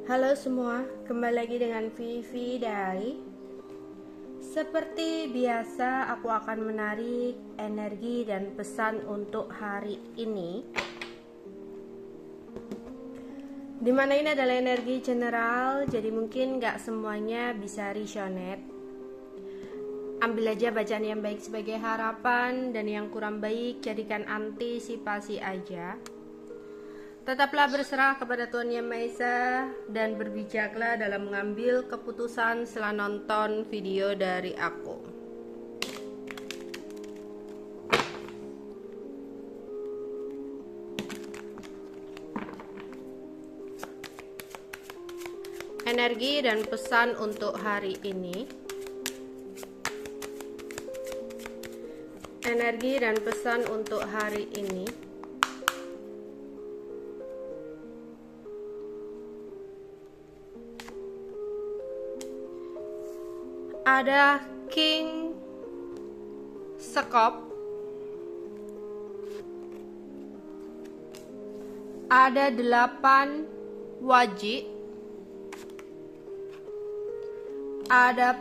Halo semua, kembali lagi dengan Vivi Dai. Seperti biasa, aku akan menarik energi dan pesan untuk hari ini. Dimana ini adalah energi general, jadi mungkin gak semuanya bisa resonate. Ambil aja bacaan yang baik sebagai harapan, dan yang kurang baik jadikan antisipasi aja. Tetaplah berserah kepada Tuhan Yang Maha Esa dan berbijaklah dalam mengambil keputusan setelah nonton video dari aku. Energi dan pesan untuk hari ini. Energi dan pesan untuk hari ini. Ada King Sekop, ada 8 wajib, ada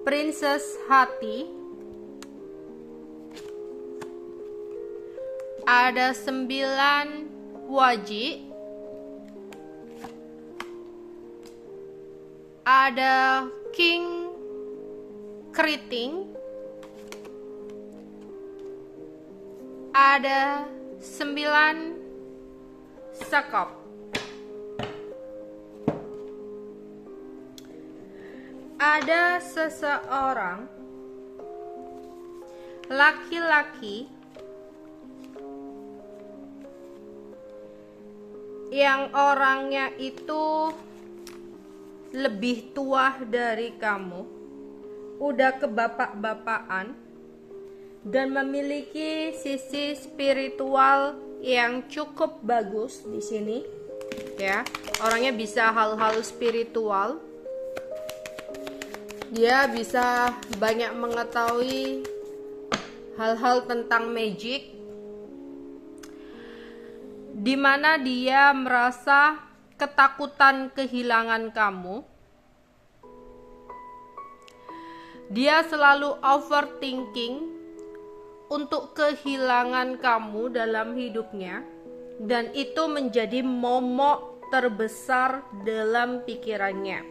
Princess hati, ada 9 wajib, ada King keriting, ada 9 sekop. Ada seseorang laki-laki yang orangnya itu lebih tua dari kamu, udah kebapak-bapakan, dan memiliki sisi spiritual yang cukup bagus di sini, ya. Orangnya bisa hal-hal spiritual, dia bisa banyak mengetahui hal-hal tentang magic, dimana dia merasa ketakutan kehilangan kamu. Dia selalu overthinking untuk kehilangan kamu dalam hidupnya, dan itu menjadi momok terbesar dalam pikirannya.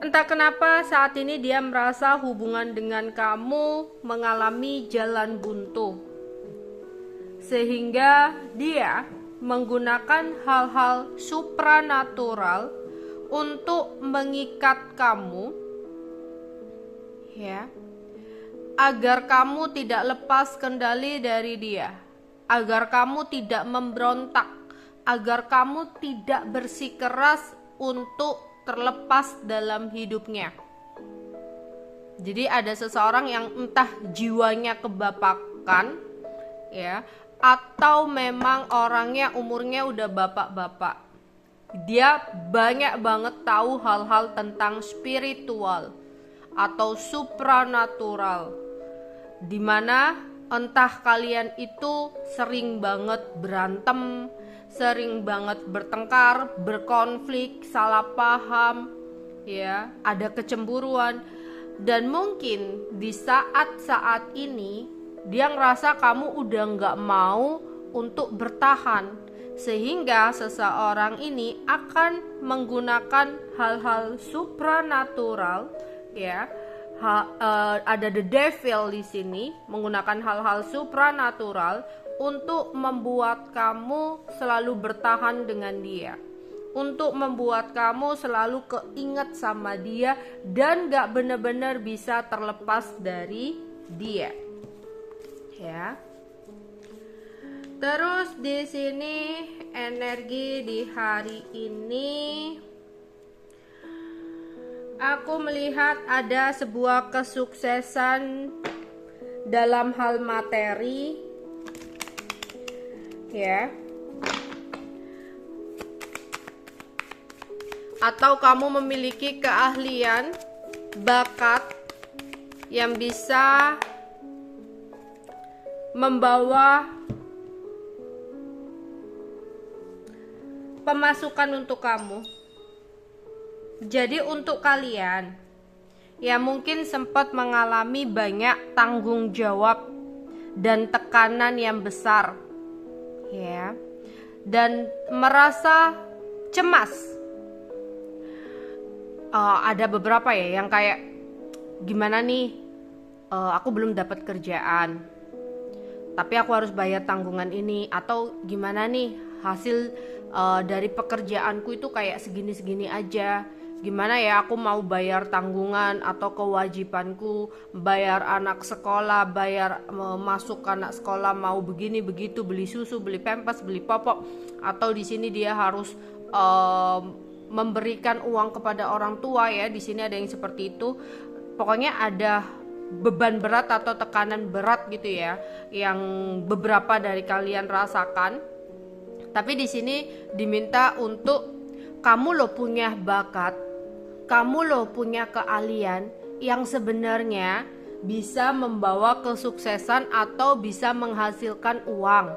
Entah kenapa saat ini dia merasa hubungan dengan kamu mengalami jalan buntu, sehingga dia menggunakan hal-hal supranatural untuk mengikat kamu, ya, agar kamu tidak lepas kendali dari dia, agar kamu tidak memberontak, agar kamu tidak bersikeras untuk terlepas dalam hidupnya. Jadi ada seseorang yang entah jiwanya kebapakan, ya, atau memang orangnya umurnya udah bapak-bapak. Dia banyak banget tahu hal-hal tentang spiritual atau supranatural, dimana entah kalian itu sering banget berantem, sering banget bertengkar, berkonflik, salah paham, ya, ada kecemburuan, dan mungkin di saat-saat ini dia ngerasa kamu udah gak mau untuk bertahan, sehingga seseorang ini akan menggunakan hal-hal supranatural, ya. Ada the devil di sini, menggunakan hal-hal supranatural untuk membuat kamu selalu bertahan dengan dia, untuk membuat kamu selalu keinget sama dia dan gak benar-benar bisa terlepas dari dia, ya. Terus di sini energi di hari ini aku melihat ada sebuah kesuksesan dalam hal materi, ya. Atau kamu memiliki keahlian, bakat yang bisa membawa pemasukan untuk kamu. Jadi untuk kalian yang mungkin sempat mengalami banyak tanggung jawab dan tekanan yang besar, ya, dan merasa cemas. Ada beberapa ya yang kayak gimana nih, aku belum dapat kerjaan tapi aku harus bayar tanggungan ini, atau gimana nih hasil dari pekerjaanku itu kayak segini-segini aja, gimana ya aku mau bayar tanggungan atau kewajibanku, bayar anak sekolah, bayar masuk anak sekolah, mau begini begitu, beli susu, beli pampers, beli popok, atau di sini dia harus memberikan uang kepada orang tua, ya di sini ada yang seperti itu. Pokoknya ada beban berat atau tekanan berat gitu ya yang beberapa dari kalian rasakan. Tapi di sini diminta untuk kamu lo punya bakat, kamu lo punya keahlian yang sebenarnya bisa membawa kesuksesan atau bisa menghasilkan uang.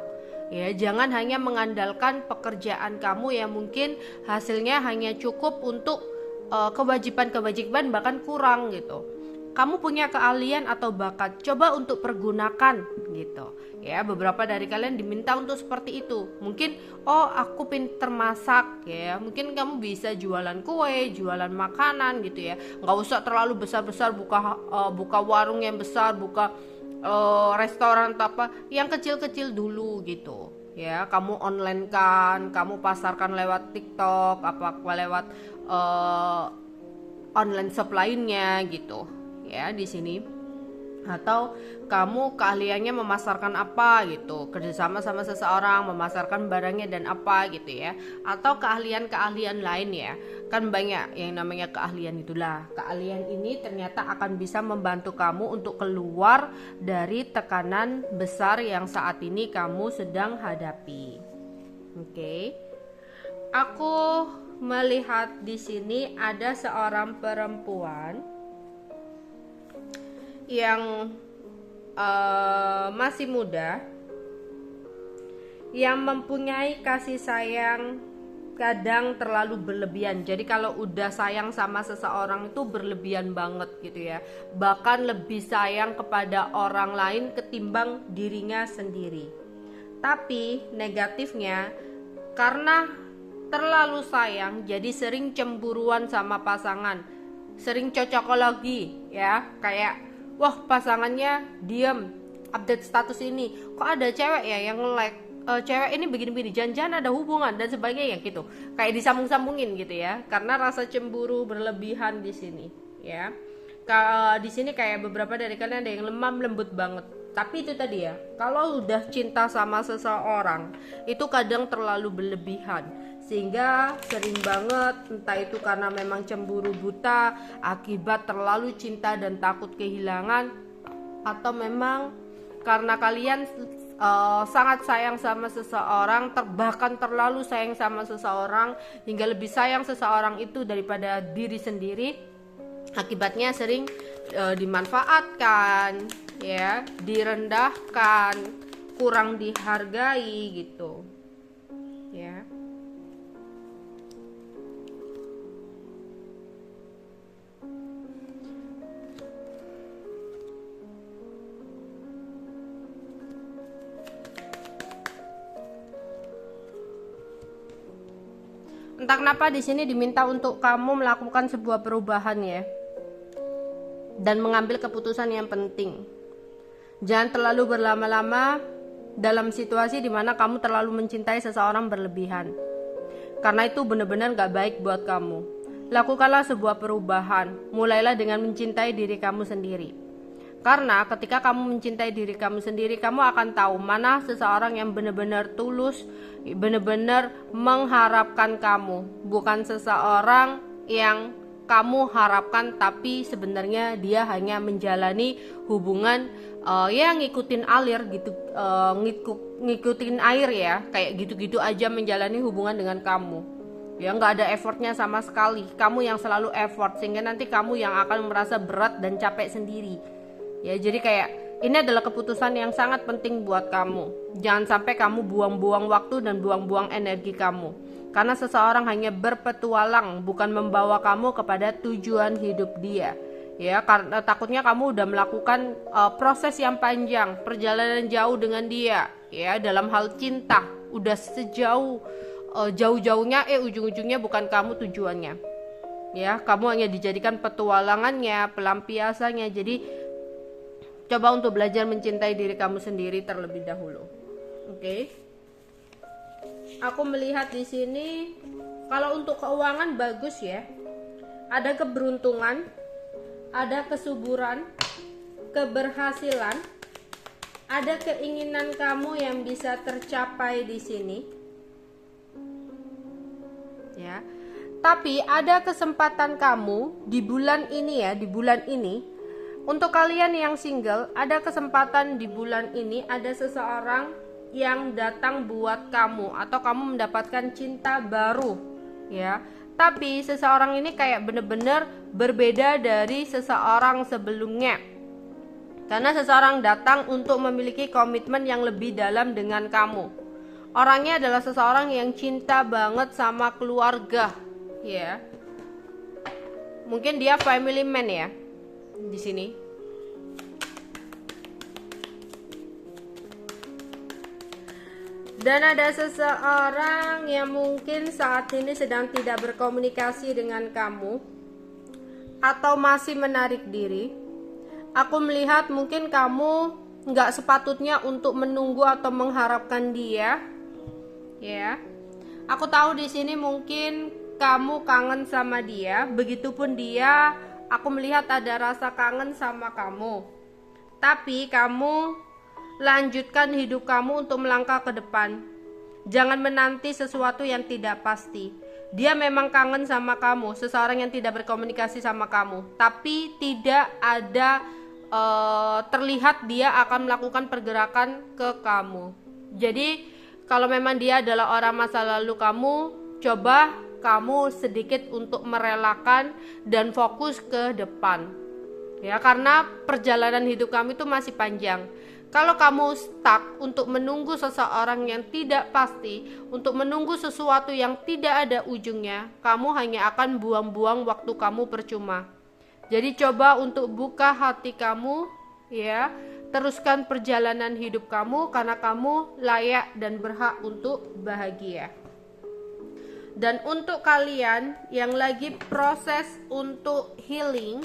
Ya, jangan hanya mengandalkan pekerjaan kamu yang mungkin hasilnya hanya cukup untuk kewajiban-kewajiban bahkan kurang gitu. Kamu punya keahlian atau bakat, coba untuk pergunakan gitu. Ya, beberapa dari kalian diminta untuk seperti itu. Mungkin aku pinter masak ya. Mungkin kamu bisa jualan kue, jualan makanan gitu ya. Nggak usah terlalu besar-besar buka warung yang besar, buka restoran atau apa, yang kecil-kecil dulu gitu. Ya, kamu online kan, kamu pasarkan lewat TikTok, apa lewat online shop lainnya gitu. Ya, di sini. Atau kamu keahliannya memasarkan apa gitu, kerjasama sama seseorang memasarkan barangnya dan apa gitu ya. Atau keahlian-keahlian lain ya. Kan banyak yang namanya keahlian itulah. Keahlian ini ternyata akan bisa membantu kamu untuk keluar dari tekanan besar yang saat ini kamu sedang hadapi. Oke. Aku melihat di sini ada seorang perempuan yang masih muda, yang mempunyai kasih sayang kadang terlalu berlebihan. Jadi kalau udah sayang sama seseorang itu berlebihan banget gitu ya, bahkan lebih sayang kepada orang lain ketimbang dirinya sendiri. Tapi negatifnya, karena terlalu sayang jadi sering cemburuan sama pasangan, sering cocokologi ya, kayak wah pasangannya diem update status ini, kok ada cewek ya yang like, cewek ini begini-begini, jangan-jangan ada hubungan dan sebagainya gitu, kayak disambung-sambungin gitu ya, karena rasa cemburu berlebihan di sini ya. Di sini kayak beberapa dari kalian ada yang lemah lembut banget. Tapi itu tadi ya, kalau udah cinta sama seseorang itu kadang terlalu berlebihan, sehingga sering banget, entah itu karena memang cemburu buta akibat terlalu cinta dan takut kehilangan, atau memang karena kalian sangat sayang sama seseorang, bahkan terlalu sayang sama seseorang hingga lebih sayang seseorang itu daripada diri sendiri. Akibatnya sering dimanfaatkan ya, direndahkan, kurang dihargai gitu ya. Entah kenapa di sini diminta untuk kamu melakukan sebuah perubahan ya, dan mengambil keputusan yang penting. Jangan terlalu berlama-lama dalam situasi dimana kamu terlalu mencintai seseorang berlebihan, karena itu benar-benar gak baik buat kamu. Lakukanlah sebuah perubahan, mulailah dengan mencintai diri kamu sendiri. Karena ketika kamu mencintai diri kamu sendiri, kamu akan tahu mana seseorang yang benar-benar tulus, benar-benar mengharapkan kamu, bukan seseorang yang kamu harapkan tapi sebenarnya dia hanya menjalani hubungan yang ngikutin alir gitu, ngikutin air ya, kayak gitu-gitu aja menjalani hubungan dengan kamu. Ya, nggak ada effortnya sama sekali. Kamu yang selalu effort, sehingga nanti kamu yang akan merasa berat dan capek sendiri. Ya, jadi kayak ini adalah keputusan yang sangat penting buat kamu. Jangan sampai kamu buang-buang waktu dan buang-buang energi kamu. Karena seseorang hanya berpetualang, bukan membawa kamu kepada tujuan hidup dia. Ya, karena takutnya kamu udah melakukan proses yang panjang, perjalanan jauh dengan dia, ya, dalam hal cinta, udah sejauh jauh-jauhnya, ujung-ujungnya bukan kamu tujuannya. Ya, kamu hanya dijadikan petualangannya, pelampiasannya. Jadi coba untuk belajar mencintai diri kamu sendiri terlebih dahulu. Oke. Aku melihat di sini kalau untuk keuangan bagus ya. Ada keberuntungan, ada kesuburan, keberhasilan, ada keinginan kamu yang bisa tercapai di sini. Ya. Tapi ada kesempatan kamu di bulan ini ya, di bulan ini. Untuk kalian yang single, ada kesempatan di bulan ini ada seseorang yang datang buat kamu atau kamu mendapatkan cinta baru, ya. Tapi seseorang ini kayak bener-bener berbeda dari seseorang sebelumnya. Karena seseorang datang untuk memiliki komitmen yang lebih dalam dengan kamu. Orangnya adalah seseorang yang cinta banget sama keluarga, ya. Mungkin dia family man ya di sini. Dan ada seseorang yang mungkin saat ini sedang tidak berkomunikasi dengan kamu atau masih menarik diri. Aku melihat mungkin kamu nggak sepatutnya untuk menunggu atau mengharapkan dia, ya. Aku tahu di sini mungkin kamu kangen sama dia, begitupun dia. Aku melihat ada rasa kangen sama kamu. Tapi kamu lanjutkan hidup kamu untuk melangkah ke depan. Jangan menanti sesuatu yang tidak pasti. Dia memang kangen sama kamu, seseorang yang tidak berkomunikasi sama kamu, tapi tidak ada terlihat dia akan melakukan pergerakan ke kamu. Jadi kalau memang dia adalah orang masa lalu kamu, coba kamu sedikit untuk merelakan dan fokus ke depan. Ya, karena perjalanan hidup kamu itu masih panjang. Kalau kamu stuck untuk menunggu seseorang yang tidak pasti, untuk menunggu sesuatu yang tidak ada ujungnya, kamu hanya akan buang-buang waktu kamu percuma. Jadi coba untuk buka hati kamu, ya. Teruskan perjalanan hidup kamu karena kamu layak dan berhak untuk bahagia. Dan untuk kalian yang lagi proses untuk healing,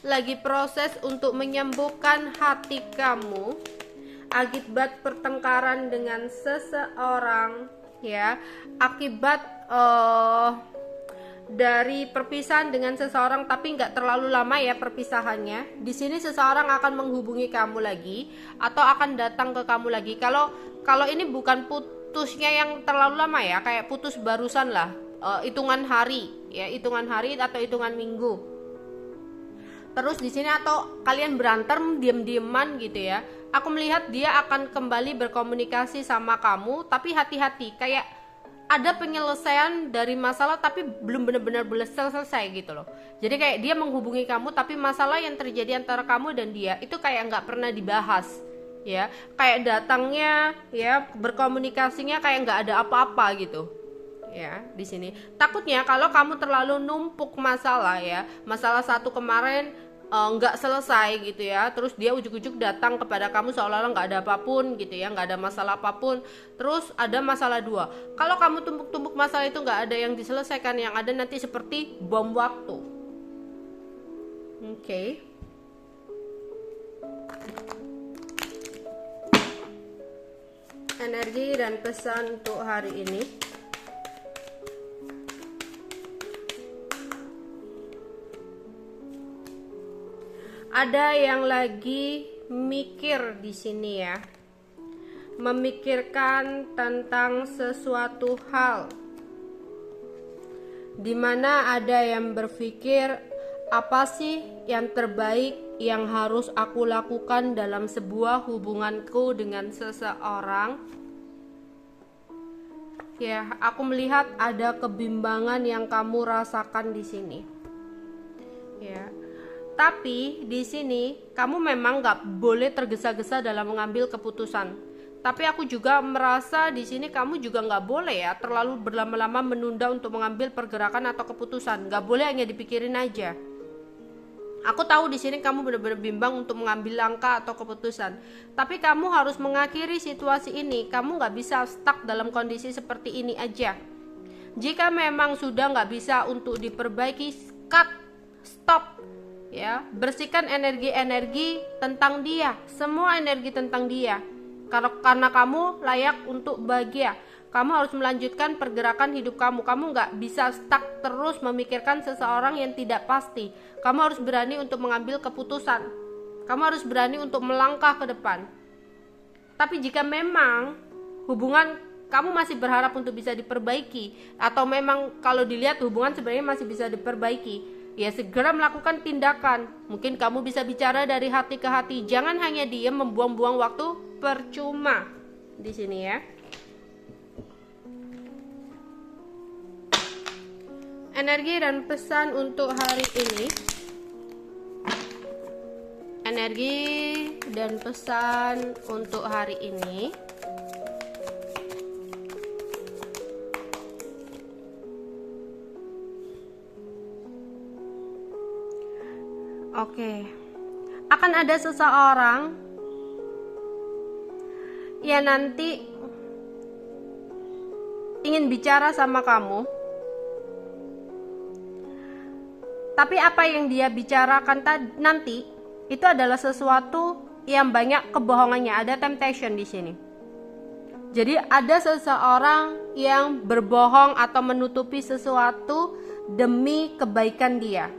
lagi proses untuk menyembuhkan hati kamu akibat pertengkaran dengan seseorang, ya, akibat dari perpisahan dengan seseorang, tapi nggak terlalu lama ya perpisahannya. Di sini seseorang akan menghubungi kamu lagi atau akan datang ke kamu lagi. Kalau ini bukan putusnya yang terlalu lama ya, kayak putus barusan lah, hitungan hari ya, hitungan hari atau hitungan minggu. Terus di sini atau kalian berantem diam-diaman gitu ya. Aku melihat dia akan kembali berkomunikasi sama kamu, tapi hati-hati, kayak ada penyelesaian dari masalah tapi belum benar-benar selesai gitu loh. Jadi kayak dia menghubungi kamu tapi masalah yang terjadi antara kamu dan dia itu kayak nggak pernah dibahas, ya. Kayak datangnya ya, berkomunikasinya kayak nggak ada apa-apa gitu. Ya, di sini takutnya kalau kamu terlalu numpuk masalah ya, masalah satu kemarin nggak selesai gitu ya, terus dia ujuk-ujuk datang kepada kamu seolah-olah nggak ada apapun gitu ya, nggak ada masalah apapun, terus ada masalah dua. Kalau kamu tumpuk-tumpuk masalah itu nggak ada yang diselesaikan, yang ada nanti seperti bom waktu. Oke. Energi dan pesan untuk hari ini. Ada yang lagi mikir di sini ya, memikirkan tentang sesuatu hal, dimana ada yang berpikir apa sih yang terbaik yang harus aku lakukan dalam sebuah hubunganku dengan seseorang. Ya, aku melihat ada kebimbangan yang kamu rasakan di sini. Ya. Tapi di sini kamu memang nggak boleh tergesa-gesa dalam mengambil keputusan. Tapi aku juga merasa di sini kamu juga nggak boleh ya terlalu berlama-lama menunda untuk mengambil pergerakan atau keputusan. Nggak boleh hanya dipikirin aja. Aku tahu di sini kamu benar-benar bimbang untuk mengambil langkah atau keputusan. Tapi kamu harus mengakhiri situasi ini. Kamu nggak bisa stuck dalam kondisi seperti ini aja. Jika memang sudah nggak bisa untuk diperbaiki, cut, stop, ya. Bersihkan energi-energi tentang dia, semua energi tentang dia. Karena kamu layak untuk bahagia. Kamu harus melanjutkan pergerakan hidup kamu. Kamu nggak bisa stuck terus memikirkan seseorang yang tidak pasti. Kamu harus berani untuk mengambil keputusan. Kamu harus berani untuk melangkah ke depan. Tapi jika memang hubungan kamu masih berharap untuk bisa diperbaiki, atau memang kalau dilihat hubungan sebenarnya masih bisa diperbaiki, ya segera melakukan tindakan. Mungkin kamu bisa bicara dari hati ke hati. Jangan hanya diam membuang-buang waktu percuma di sini ya. Energi dan pesan untuk hari ini. Energi dan pesan untuk hari ini. Oke. Akan ada seseorang yang nanti ingin bicara sama kamu. Tapi apa yang dia bicarakan nanti itu adalah sesuatu yang banyak kebohongannya, ada temptation di sini. Jadi ada seseorang yang berbohong atau menutupi sesuatu demi kebaikan dia.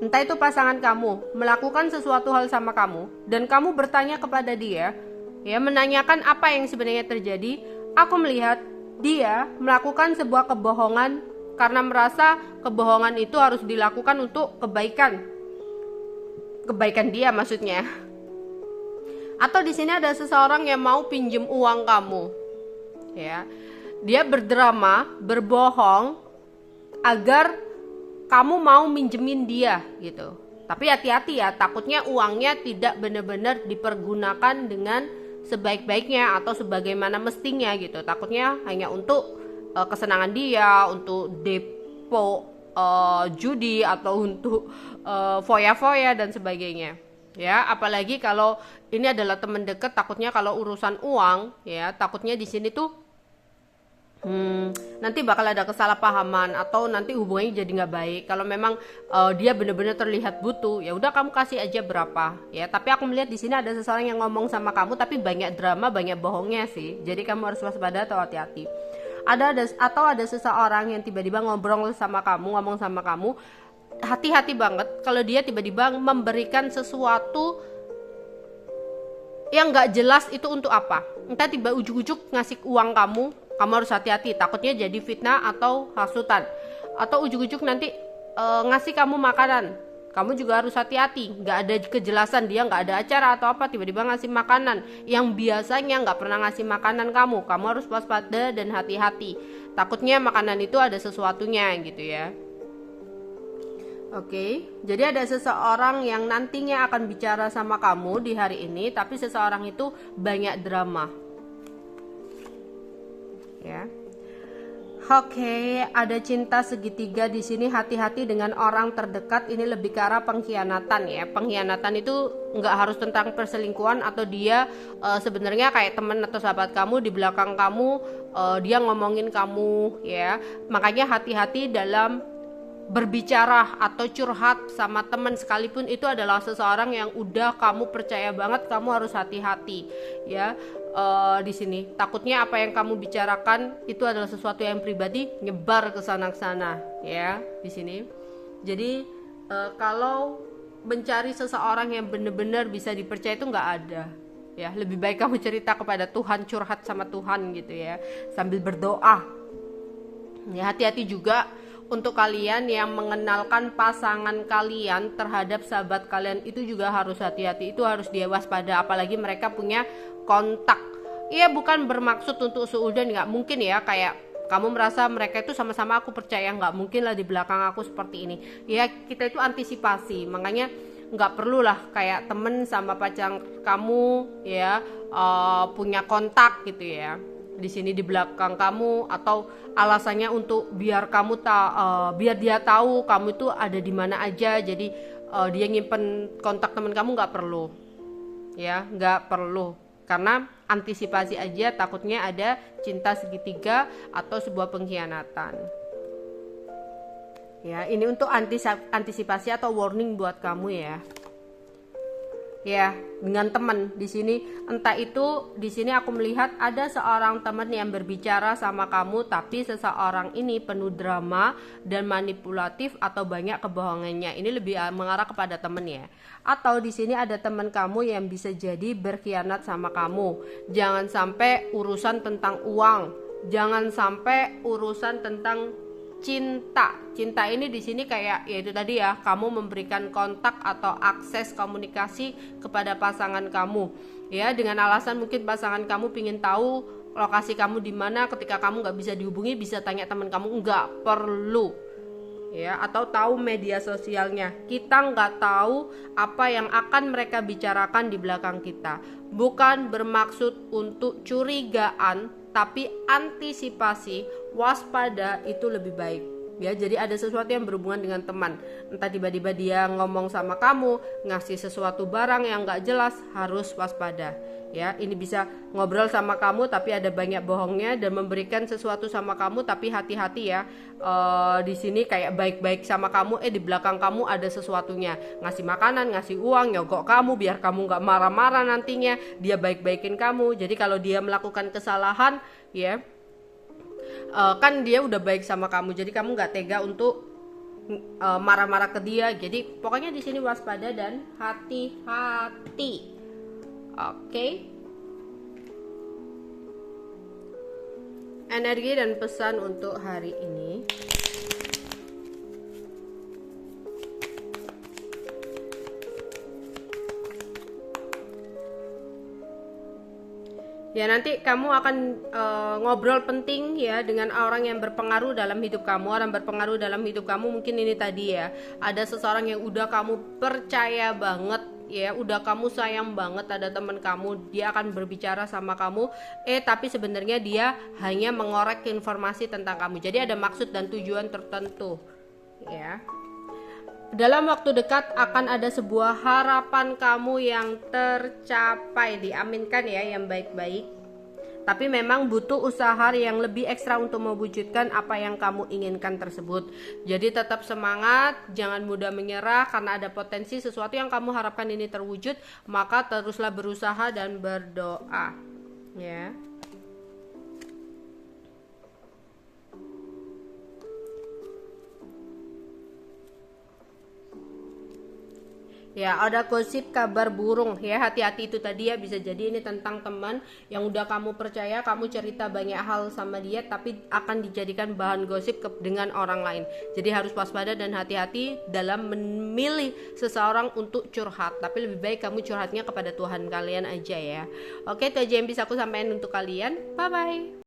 Entah itu pasangan kamu melakukan sesuatu hal sama kamu dan kamu bertanya kepada dia, ya, menanyakan apa yang sebenarnya terjadi. Aku melihat dia melakukan sebuah kebohongan karena merasa kebohongan itu harus dilakukan untuk kebaikan dia maksudnya. Atau di sini ada seseorang yang mau pinjem uang kamu, ya. Dia berdrama, berbohong agar kamu mau minjemin dia gitu. Tapi hati-hati ya, takutnya uangnya tidak benar-benar dipergunakan dengan sebaik-baiknya atau sebagaimana mestinya gitu. Takutnya hanya untuk kesenangan dia, untuk depo judi atau untuk foya-foya dan sebagainya. Ya, apalagi kalau ini adalah teman dekat, takutnya kalau urusan uang, ya, takutnya di sini tuh nanti bakal ada kesalahpahaman atau nanti hubungannya jadi nggak baik. Kalau memang dia benar-benar terlihat butuh, ya udah kamu kasih aja berapa, ya. Tapi aku melihat di sini ada seseorang yang ngomong sama kamu, tapi banyak drama, banyak bohongnya sih. Jadi kamu harus waspada atau hati-hati. Atau ada seseorang yang tiba-tiba ngomong sama kamu, hati-hati banget kalau dia tiba-tiba memberikan sesuatu yang nggak jelas itu untuk apa. Entah tiba ujuk-ujuk ngasih uang kamu harus hati-hati, takutnya jadi fitnah atau hasutan. Atau ujuk-ujuk nanti ngasih kamu makanan, kamu juga harus hati-hati. Nggak ada kejelasan, dia nggak ada acara atau apa, tiba-tiba ngasih makanan yang biasanya nggak pernah ngasih makanan kamu harus waspada dan hati-hati. Takutnya makanan itu ada sesuatunya gitu ya. Oke, jadi ada seseorang yang nantinya akan bicara sama kamu di hari ini, tapi seseorang itu banyak drama. Ya. Oke, ada cinta segitiga di sini. Hati-hati dengan orang terdekat. Ini lebih ke arah pengkhianatan ya. Pengkhianatan itu nggak harus tentang perselingkuhan atau dia sebenarnya kayak teman atau sahabat kamu di belakang kamu, dia ngomongin kamu ya. Makanya hati-hati dalam berbicara atau curhat sama teman sekalipun itu adalah seseorang yang udah kamu percaya banget. Kamu harus hati-hati ya. Di sini takutnya apa yang kamu bicarakan itu adalah sesuatu yang pribadi nyebar ke sana ya di sini. Jadi kalau mencari seseorang yang benar-benar bisa dipercaya itu nggak ada ya. Lebih baik kamu cerita kepada Tuhan, curhat sama Tuhan gitu ya, sambil berdoa ya. Hati-hati juga untuk kalian yang mengenalkan pasangan kalian terhadap sahabat kalian, itu juga harus hati-hati, itu harus dia waspada. Apalagi mereka punya kontak. Iya, bukan bermaksud untuk seudon, nggak mungkin ya, kayak kamu merasa mereka itu sama-sama aku percaya, nggak mungkin lah di belakang aku seperti ini. Ya kita itu antisipasi, makanya nggak perlulah kayak temen sama pacar kamu ya punya kontak gitu ya di sini di belakang kamu, atau alasannya untuk biar kamu biar dia tahu kamu itu ada di mana aja, jadi dia nyimpen kontak teman kamu, nggak perlu ya, nggak perlu, karena antisipasi aja takutnya ada cinta segitiga atau sebuah pengkhianatan. Ya, ini untuk antisipasi atau warning buat kamu ya. Ya, dengan teman di sini, entah itu di sini aku melihat ada seorang teman yang berbicara sama kamu, tapi seseorang ini penuh drama dan manipulatif atau banyak kebohongannya. Ini lebih mengarah kepada teman ya. Atau di sini ada teman kamu yang bisa jadi berkhianat sama kamu. Jangan sampai urusan tentang uang, jangan sampai urusan tentang cinta ini di sini kayak yaitu tadi ya, kamu memberikan kontak atau akses komunikasi kepada pasangan kamu ya, dengan alasan mungkin pasangan kamu pingin tahu lokasi kamu di mana, ketika kamu nggak bisa dihubungi bisa tanya teman kamu, nggak perlu ya, atau tahu media sosialnya. Kita nggak tahu apa yang akan mereka bicarakan di belakang kita. Bukan bermaksud untuk curigaan, tapi antisipasi, waspada itu lebih baik ya. Jadi ada sesuatu yang berhubungan dengan teman, entah tiba-tiba dia ngomong sama kamu, ngasih sesuatu barang yang nggak jelas, harus waspada ya. Ini bisa ngobrol sama kamu tapi ada banyak bohongnya, dan memberikan sesuatu sama kamu tapi hati-hati ya. Di sini kayak baik-baik sama kamu, di belakang kamu ada sesuatunya, ngasih makanan, ngasih uang, nyogok kamu biar kamu nggak marah-marah nantinya, dia baik-baikin kamu. Jadi kalau dia melakukan kesalahan ya, kan dia udah baik sama kamu, jadi kamu nggak tega untuk marah-marah ke dia. Jadi pokoknya di sini waspada dan hati-hati. Oke. Energi dan pesan untuk hari ini. Ya, nanti kamu akan ngobrol penting ya dengan orang yang berpengaruh dalam hidup kamu. Orang berpengaruh dalam hidup kamu mungkin ini tadi ya, ada seseorang yang udah kamu percaya banget ya, udah kamu sayang banget, ada teman kamu, dia akan berbicara sama kamu, tapi sebenarnya dia hanya mengorek informasi tentang kamu. Jadi ada maksud dan tujuan tertentu ya. Dalam waktu dekat akan ada sebuah harapan kamu yang tercapai, diaminkan ya, yang baik-baik. Tapi memang butuh usaha yang lebih ekstra untuk mewujudkan apa yang kamu inginkan tersebut. Jadi tetap semangat, jangan mudah menyerah, karena ada potensi sesuatu yang kamu harapkan ini terwujud, maka teruslah berusaha dan berdoa ya. Ya, ada gosip kabar burung ya, hati-hati itu tadi ya, bisa jadi ini tentang teman yang udah kamu percaya, kamu cerita banyak hal sama dia tapi akan dijadikan bahan gosip dengan orang lain. Jadi harus waspada dan hati-hati dalam memilih seseorang untuk curhat, tapi lebih baik kamu curhatnya kepada Tuhan kalian aja ya. Oke, itu aja yang bisa aku sampaikan untuk kalian. Bye bye.